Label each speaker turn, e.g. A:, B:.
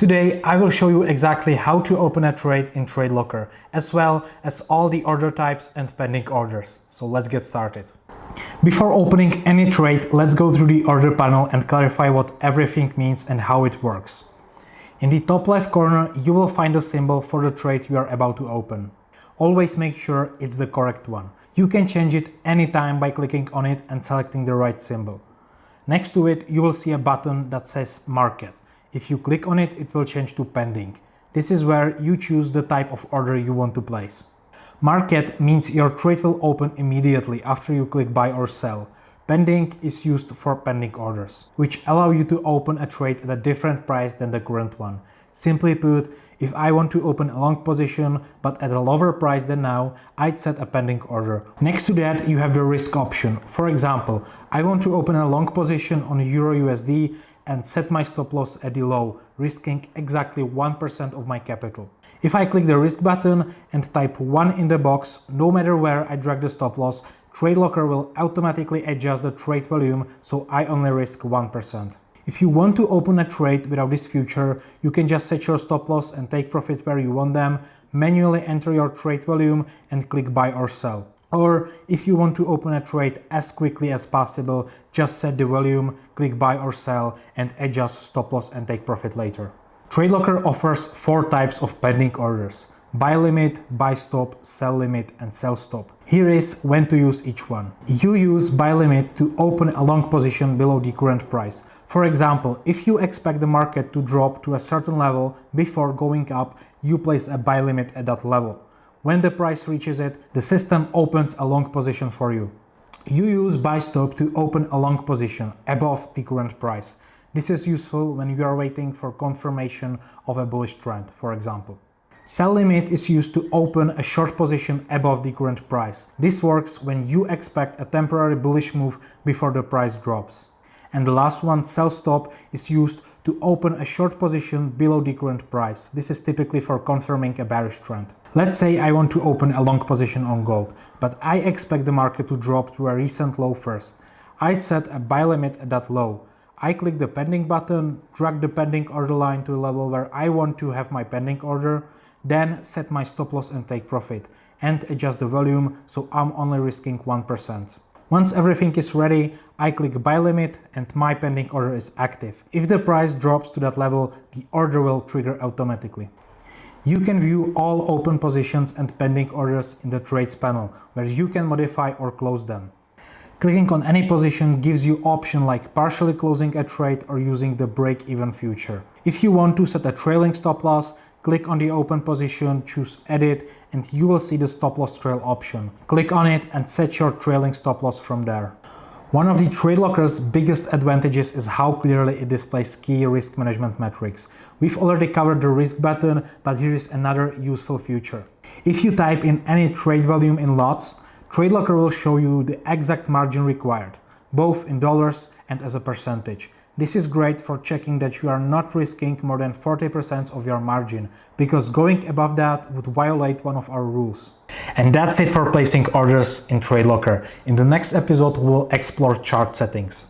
A: Today, I will show you exactly how to open a trade in TradeLocker, as well as all the order types and pending orders. So let's get started. Before opening any trade, let's go through the order panel and clarify what everything means and how it works. In the top left corner, you will find a symbol for the trade you are about to open. Always make sure it's the correct one. You can change it anytime by clicking on it and selecting the right symbol. Next to it, you will see a button that says Market. If you click on it, it will change to Pending. This is where you choose the type of order you want to place. Market means your trade will open immediately after you click buy or sell. Pending is used for pending orders, which allow you to open a trade at a different price than the current one. Simply put, if I want to open a long position but at a lower price than now, I'd set a pending order. Next to that, you have the risk option. For example, I want to open a long position on Euro USD and set my stop loss at the low, risking exactly 1% of my capital. If I click the risk button and type 1 in the box, no matter where I drag the stop loss, TradeLocker will automatically adjust the trade volume, so I only risk 1%. If you want to open a trade without this feature, you can just set your stop loss and take profit where you want them, manually enter your trade volume and click buy or sell. Or if you want to open a trade as quickly as possible, just set the volume, click buy or sell and adjust stop loss and take profit later. TradeLocker offers 4 types of pending orders: buy limit, buy stop, sell limit and sell stop. Here is when to use each one. You use buy limit to open a long position below the current price. For example, if you expect the market to drop to a certain level before going up, you place a buy limit at that level. When the price reaches it, the system opens a long position for you. You use buy stop to open a long position above the current price. This is useful when you are waiting for confirmation of a bullish trend, for example. Sell limit is used to open a short position above the current price. This works when you expect a temporary bullish move before the price drops. And the last one, sell stop, is used to open a short position below the current price. This is typically for confirming a bearish trend. Let's say I want to open a long position on gold, but I expect the market to drop to a recent low first. I'd set a buy limit at that low. I click the pending button, drag the pending order line to a level where I want to have my pending order, then set my stop loss and take profit, and adjust the volume so I'm only risking 1%. Once everything is ready, I click buy limit and my pending order is active. If the price drops to that level, the order will trigger automatically. You can view all open positions and pending orders in the trades panel, where you can modify or close them. Clicking on any position gives you options like partially closing a trade or using the break-even feature. If you want to set a trailing stop loss, click on the open position, choose Edit, and you will see the stop loss trail option. Click on it and set your trailing stop loss from there. One of the TradeLocker's biggest advantages is how clearly it displays key risk management metrics. We've already covered the risk button, but here is another useful feature. If you type in any trade volume in lots, TradeLocker will show you the exact margin required, both in dollars and as a percentage. This is great for checking that you are not risking more than 40% of your margin, because going above that would violate one of our rules. And that's it for placing orders in TradeLocker. In the next episode, we'll explore chart settings.